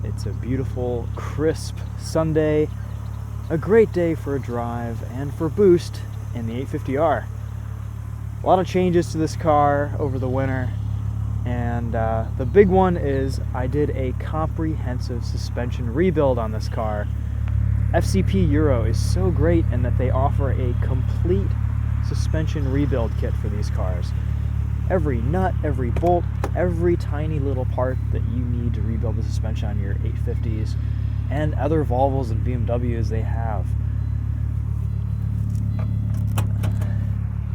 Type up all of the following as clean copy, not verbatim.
It's a beautiful, crisp Sunday, a great day for a drive and for boost in the 850R. A lot of changes to this car over the winter, and the big one is I did a comprehensive suspension rebuild on this car. FCP Euro is so great in that they offer a complete suspension rebuild kit for these cars. Every nut, every bolt, every tiny little part that you need to rebuild the suspension on your 850s and other Volvos and BMWs they have.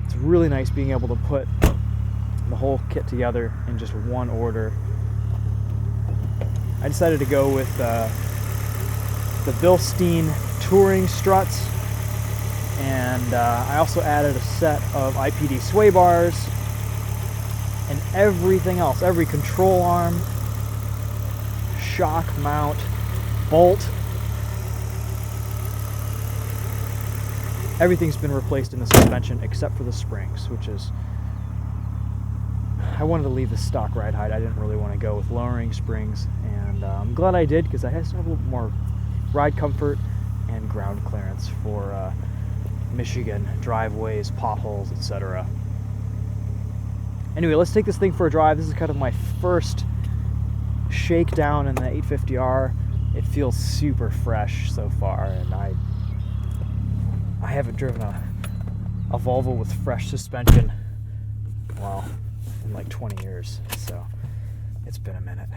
It's really nice being able to put the whole kit together in just one order. I decided to go with the Bilstein touring struts, and I also added a set of IPD sway bars and everything else, every control arm, shock mount, bolt, everything's been replaced in the suspension except for the springs, which is, I wanted to leave the stock ride height. I didn't really want to go with lowering springs, and I'm glad I did because I have a little more ride comfort and ground clearance for Michigan driveways, potholes, etc. Anyway, let's take this thing for a drive. This is kind of my first shakedown in the 850R. It feels super fresh so far, and I haven't driven a Volvo with fresh suspension, well, in like 20 years, so it's been a minute.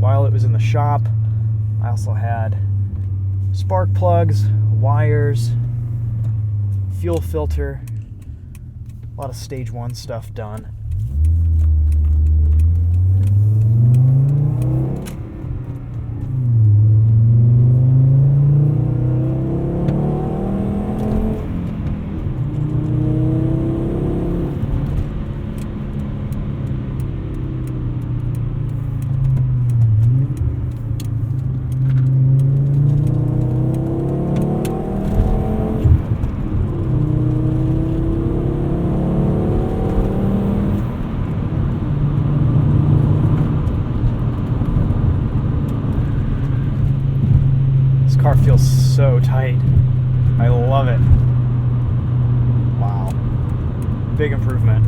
While it was in the shop, I also had spark plugs, wires, fuel filter, a lot of stage 1 stuff done. Car feels so tight. I love it. Wow. Big improvement.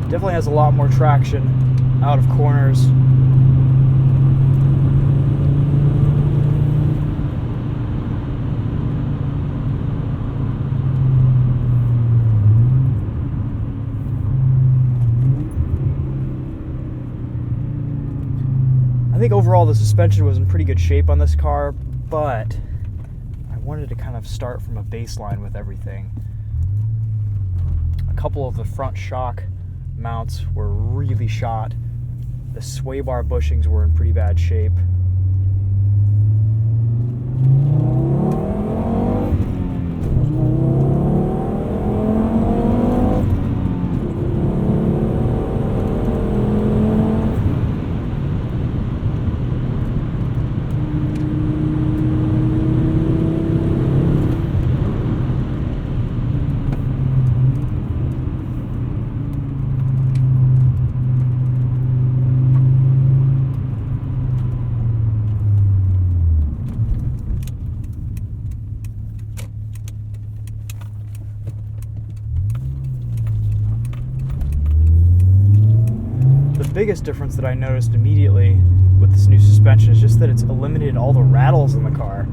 Definitely has a lot more traction out of corners. I think overall the suspension was in pretty good shape on this car, but I wanted to kind of start from a baseline with everything. A couple of the front shock mounts were really shot. The sway bar bushings were in pretty bad shape. The biggest difference that I noticed immediately with this new suspension is just that it's eliminated all the rattles in the car.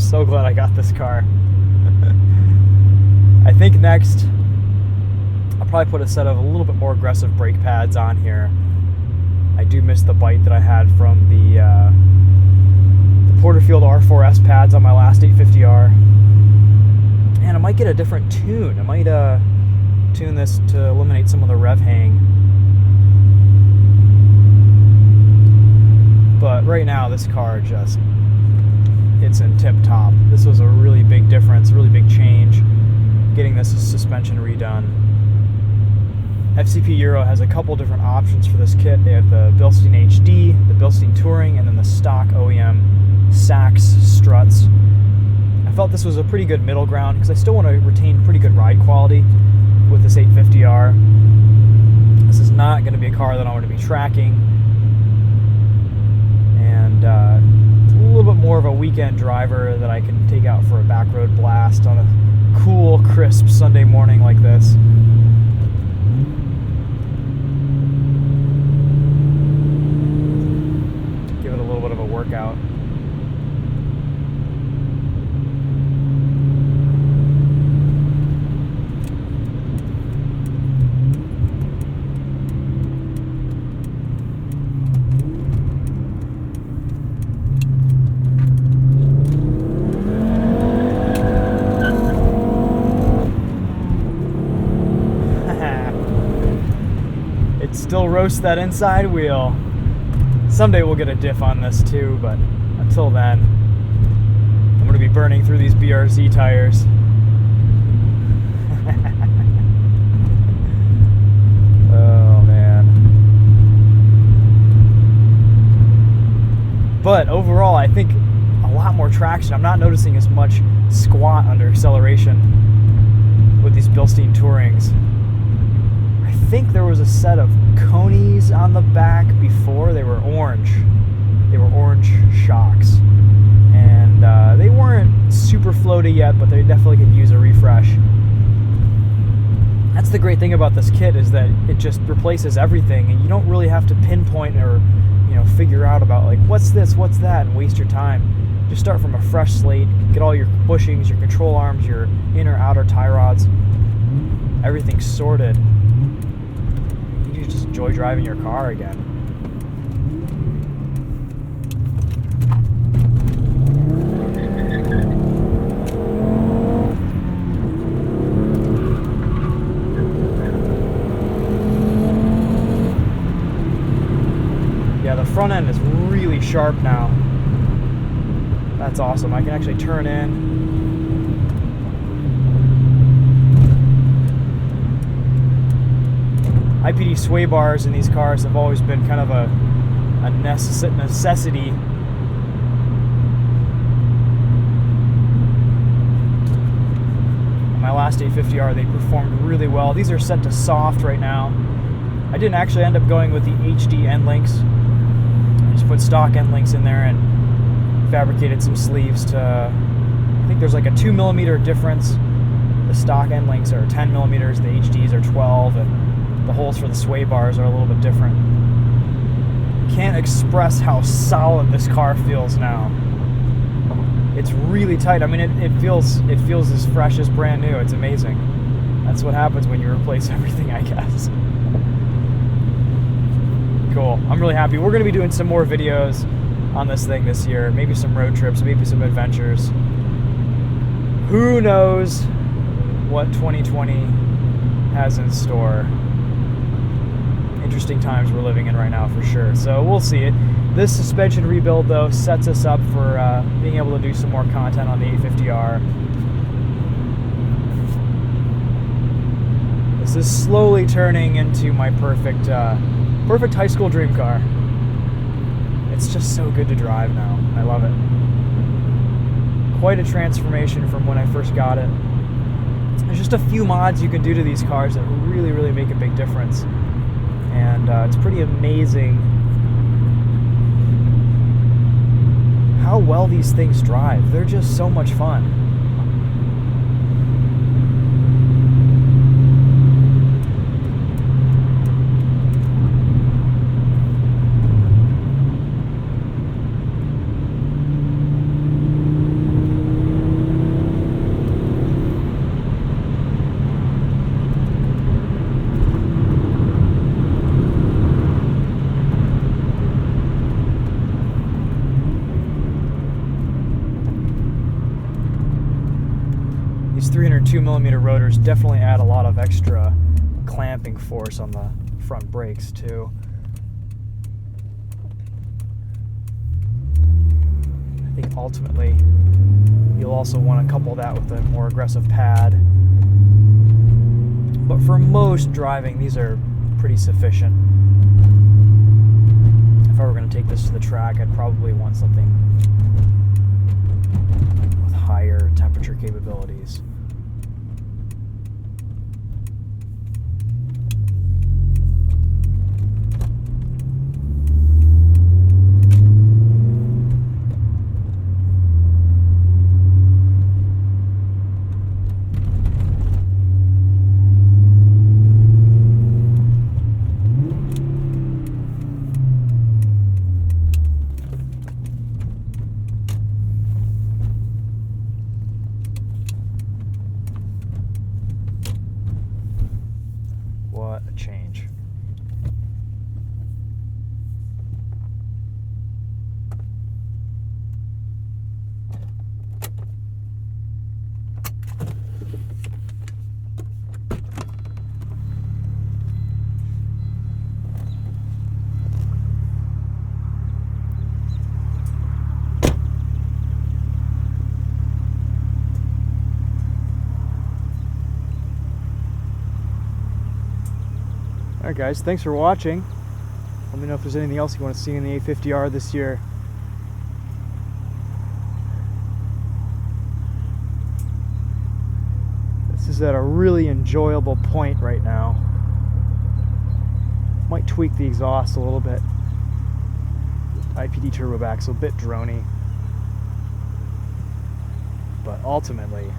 so glad I got this car. I think next I'll probably put a set of a little bit more aggressive brake pads on here. I do miss the bite that I had from the Porterfield R4S pads on my last 850R. And I might get a different tune. I might tune this to eliminate some of the rev hang. But right now, this car just, it's in tip top. This was a really big difference, really big change, getting this suspension redone. FCP Euro has a couple different options for this kit. They have the Bilstein HD, the Bilstein Touring, and then the stock OEM Sachs struts. I felt this was a pretty good middle ground because I still want to retain pretty good ride quality with this 850R. This is not going to be a car that I want to be tracking, and it's a little bit more of a weekend driver that I can take out for a back road blast on a cool, crisp Sunday morning like this. Give it a little bit of a workout. Still roast that inside wheel. Someday we'll get a diff on this too, but until then, I'm going to be burning through these BRZ tires. Oh man. But overall, I think a lot more traction. I'm not noticing as much squat under acceleration with these Bilstein Tourings. I think there was a set of conies on the back before. They were orange. They were orange shocks. And they weren't super floaty yet, but they definitely could use a refresh. That's the great thing about this kit, is that it just replaces everything, and you don't really have to pinpoint or, figure out about like, what's this, what's that, and waste your time. Just start from a fresh slate, get all your bushings, your control arms, your inner, outer tie rods, everything sorted. You just enjoy driving your car again. Yeah, the front end is really sharp now. That's awesome. I can actually turn in. IPD sway bars in these cars have always been kind of a necessity. On my last 850R, they performed really well. These are set to soft right now. I didn't actually end up going with the HD end links. I just put stock end links in there and fabricated some sleeves to, I think there's like a 2mm difference. The stock end links are 10mm, the HDs are 12, and the holes for the sway bars are a little bit different. Can't express how solid this car feels now. It's really tight. I mean, it feels as fresh as brand new. It's amazing. That's what happens when you replace everything, I guess. Cool. I'm really happy. We're going to be doing some more videos on this thing this year. Maybe some road trips, maybe some adventures. Who knows what 2020 has in store. Interesting times we're living in right now for sure. So we'll see it. This suspension rebuild though sets us up for being able to do some more content on the 850R. This is slowly turning into my perfect high school dream car. It's just so good to drive now. I love it. Quite a transformation from when I first got it. There's just a few mods you can do to these cars that really, really make a big difference. And it's pretty amazing how well these things drive. They're just so much fun. These 302mm rotors definitely add a lot of extra clamping force on the front brakes too. I think ultimately you'll also want to couple that with a more aggressive pad. But for most driving, these are pretty sufficient. If I were going to take this to the track, I'd probably want something with higher temperature capabilities. What a change. Alright guys, thanks for watching. Let me know if there's anything else you want to see in the 850R this year. This is at a really enjoyable point right now. Might tweak the exhaust a little bit. IPD Turboback's a bit drony. But ultimately,